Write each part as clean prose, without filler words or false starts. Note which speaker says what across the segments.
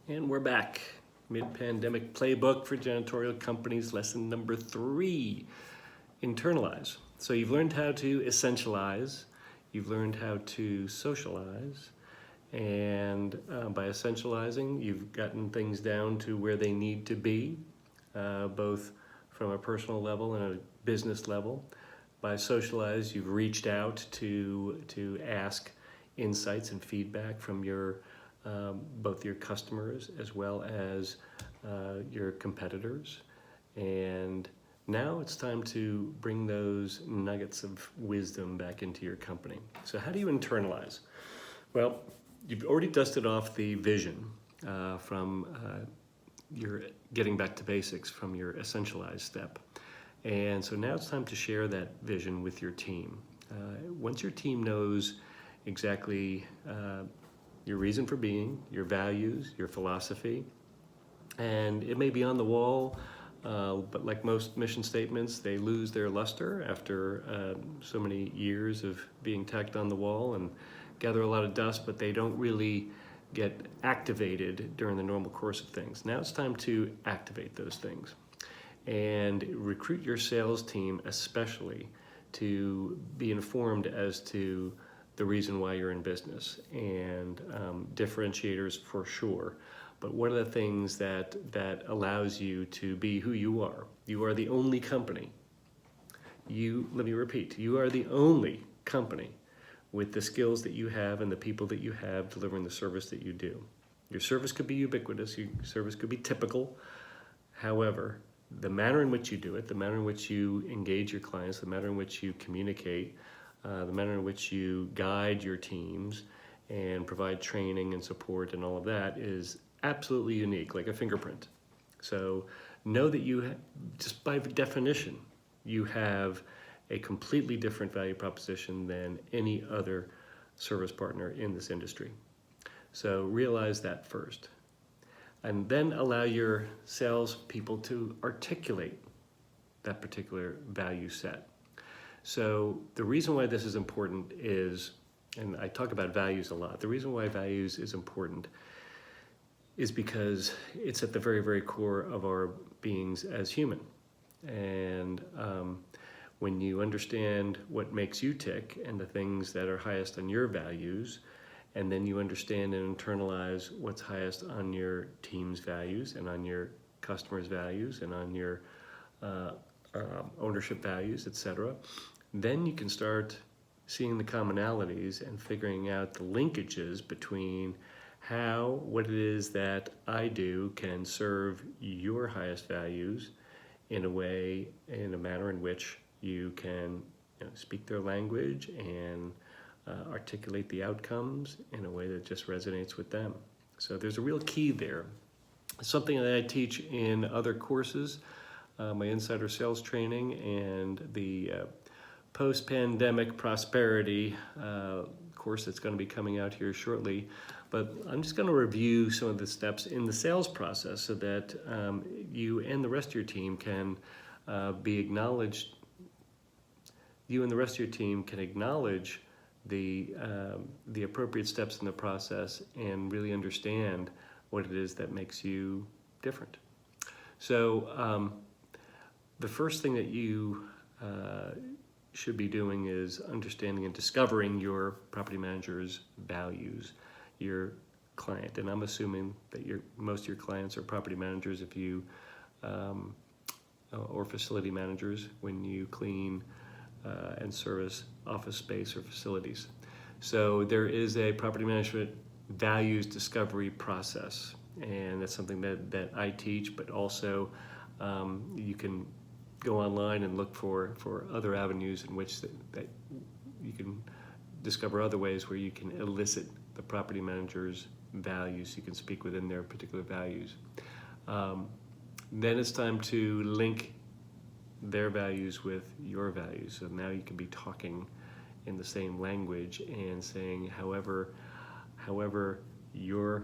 Speaker 1: And we're back. Mid-pandemic playbook for janitorial companies, lesson number 3, internalize. So you've learned how to essentialize, you've learned how to socialize, and by essentializing, you've gotten things down to where they need to be, both from a personal level and a business level. By socialize, you've reached out to ask insights and feedback from your both your customers as well as your competitors. And now it's time to bring those nuggets of wisdom back into your company. So how do you internalize? Well, you've already dusted off the vision from your getting back to basics from your essentialize step. And so now it's time to share that vision with your team. Once your team knows exactly your reason for being, your values, your philosophy, and it may be on the wall, but like most mission statements, they lose their luster after so many years of being tacked on the wall and gather a lot of dust, but they don't really get activated during the normal course of things. Now it's time to activate those things and recruit your sales team especially to be informed as to the reason why you're in business and differentiators for sure. But what are the things that allows you to be who you are? You are the only company. Let me repeat, you are the only company with the skills that you have and the people that you have delivering the service that you do. Your service could be ubiquitous, your service could be typical. However, the manner in which you do it, the manner in which you engage your clients, the manner in which you communicate, the manner in which you guide your teams and provide training and support and all of that is absolutely unique, like a fingerprint. So know that you, just by definition, you have a completely different value proposition than any other service partner in this industry. So realize that first. And then allow your sales people to articulate that particular value set. So the reason why this is important is, and I talk about values a lot, the reason why values is important is because it's at the very, very core of our beings as human. And when you understand what makes you tick and the things that are highest on your values, and then you understand and internalize what's highest on your team's values and on your customers' values and on your ownership values, etc., then you can start seeing the commonalities and figuring out the linkages between how what it is that I do can serve your highest values in a way, in a manner in which you can speak their language and articulate the outcomes in a way that just resonates with them. So there's a real key there. Something that I teach in other courses, my insider sales training and the post-pandemic prosperity course that's going to be coming out here shortly. But I'm just going to review some of the steps in the sales process so that you and the rest of your team can be acknowledged. You and the rest of your team can acknowledge the appropriate steps in the process and really understand what it is that makes you different. So the first thing that you should be doing is understanding and discovering your property manager's values, your client. And I'm assuming that most of your clients are property managers if you or facility managers when you clean and service office space or facilities. So there is a property management values discovery process, and that's something that I teach, but also you can go online and look for other avenues in which that you can discover other ways where you can elicit the property manager's values. You can speak within their particular values. Then it's time to link their values with your values. So now you can be talking in the same language and saying however your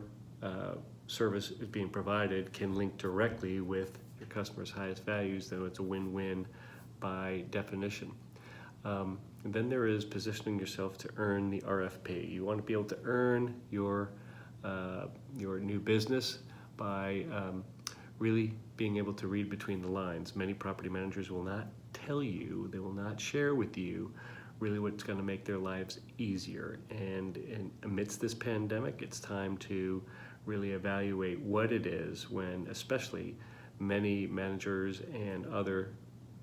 Speaker 1: service is being provided can link directly with your customer's highest values, then it's a win-win by definition. And then there is positioning yourself to earn the RFP. You want to be able to earn your new business by really being able to read between the lines. Many property managers will not tell you, they will not share with you really what's going to make their lives easier. And amidst this pandemic, it's time to really evaluate what it is when, especially, many managers and other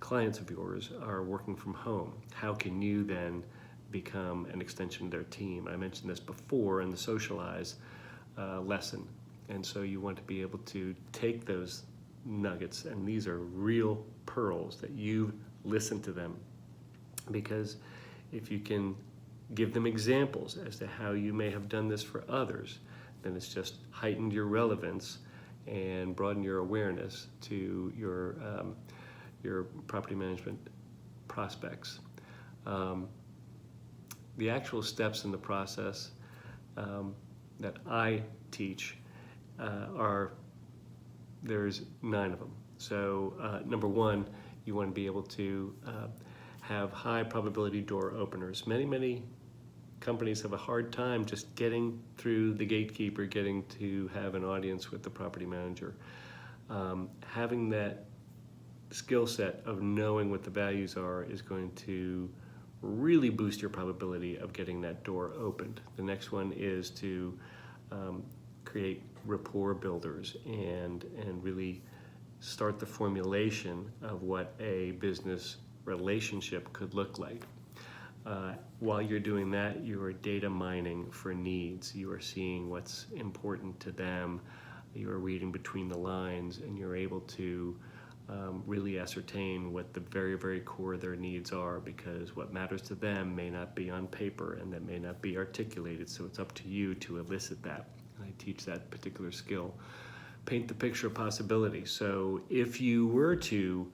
Speaker 1: clients of yours are working from home. How can you then become an extension of their team? I mentioned this before in the Socialize lesson. And so you want to be able to take those nuggets, and these are real pearls that you listen to them, because if you can give them examples as to how you may have done this for others, then it's just heightened your relevance and broadened your awareness to your property management prospects. The actual steps in the process that I teach there's 9 of them. So number 1, you want to be able to have high probability door openers. Many companies have a hard time just getting through the gatekeeper, getting to have an audience with the property manager. Having that skill set of knowing what the values are is going to really boost your probability of getting that door opened. The next one is to create rapport builders and really start the formulation of what a business relationship could look like. While you're doing that, you are data mining for needs. You are seeing what's important to them. You are reading between the lines, and you're able to really ascertain what the very, very core of their needs are, because what matters to them may not be on paper and that may not be articulated, so it's up to you to elicit that. I teach that particular skill. Paint the picture of possibility. So if you were to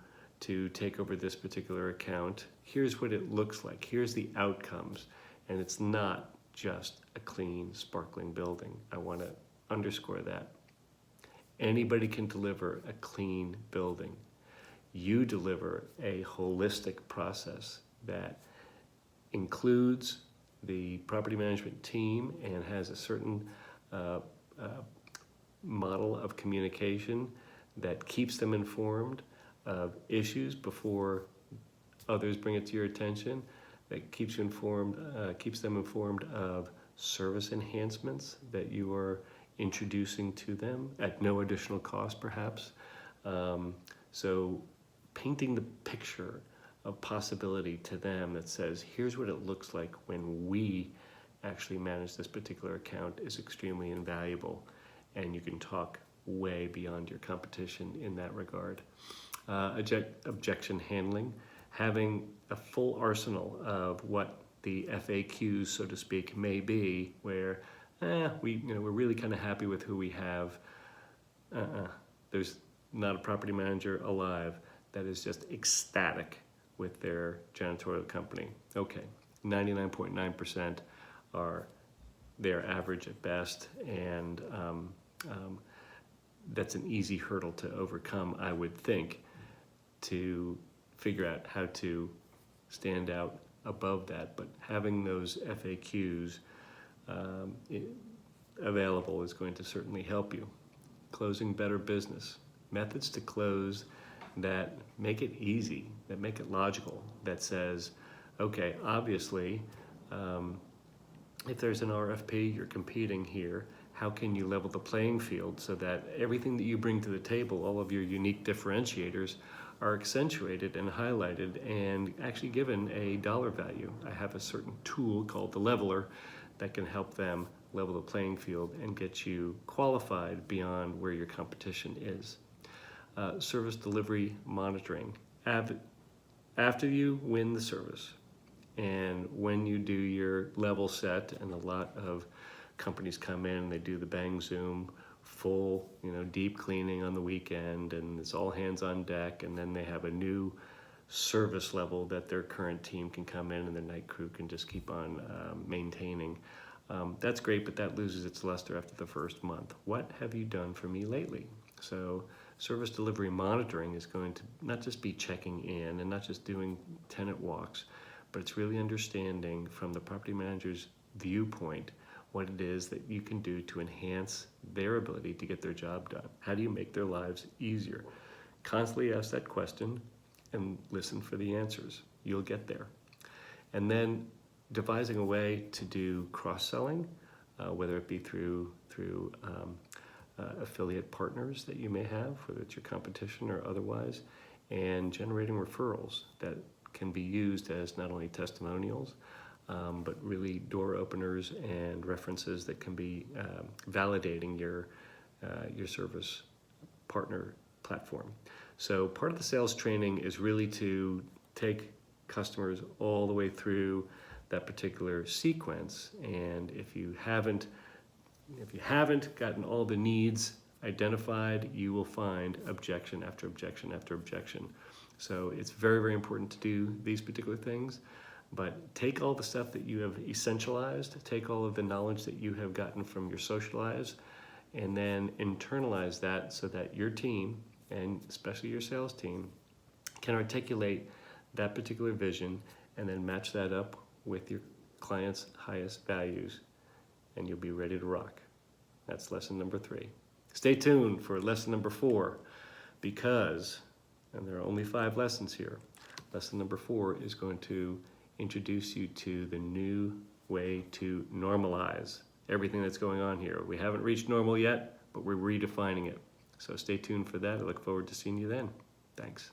Speaker 1: take over this particular account, here's what it looks like. Here's the outcomes. And it's not just a clean, sparkling building. I want to underscore that. Anybody can deliver a clean building. You deliver a holistic process that includes the property management team and has a certain model of communication that keeps them informed of issues before others bring it to your attention, that keeps them informed of service enhancements that you are introducing to them at no additional cost, perhaps. So painting the picture of possibility to them that says, here's what it looks like when we actually manage this particular account is extremely invaluable, and you can talk way beyond your competition in that regard. Objection handling, having a full arsenal of what the FAQs, so to speak, may be, where we're really kind of happy with who we have. There's not a property manager alive that is just ecstatic with their janitorial company. Okay, 99.9% are their average at best, and that's an easy hurdle to overcome, I would think, to figure out how to stand out above that. But having those FAQs available is going to certainly help you. Closing better business. Methods to close that make it easy, that make it logical, that says, okay, obviously, if there's an RFP, you're competing here, how can you level the playing field so that everything that you bring to the table, all of your unique differentiators, are accentuated and highlighted and actually given a dollar value. I have a certain tool called the leveler that can help them level the playing field and get you qualified beyond where your competition is. Service delivery monitoring. After you win the service and when you do your level set, and a lot of companies come in and they do the bang zoom, full, deep cleaning on the weekend, and it's all hands on deck, and then they have a new service level that their current team can come in and the night crew can just keep on maintaining. That's great, but that loses its luster after the first month. What have you done for me lately? So service delivery monitoring is going to not just be checking in and not just doing tenant walks, but it's really understanding from the property manager's viewpoint what it is that you can do to enhance their ability to get their job done. How do you make their lives easier? Constantly ask that question and listen for the answers. You'll get there. And then devising a way to do cross-selling, whether it be through affiliate partners that you may have, whether it's your competition or otherwise, and generating referrals that can be used as not only testimonials, but really door openers and references that can be validating your service partner platform. So part of the sales training is really to take customers all the way through that particular sequence, and if you haven't gotten all the needs identified, you will find objection after objection after objection. So it's very, very important to do these particular things, but take all the stuff that you have essentialized, take all of the knowledge that you have gotten from your socialize, and then internalize that so that your team, and especially your sales team, can articulate that particular vision and then match that up with your client's highest values, and you'll be ready to rock. That's lesson number 3. Stay tuned for lesson number 4, because, and there are only 5 lessons here, lesson number 4 is going to introduce you to the new way to normalize everything that's going on here. We haven't reached normal yet, but we're redefining it. So stay tuned for that. I look forward to seeing you then. Thanks.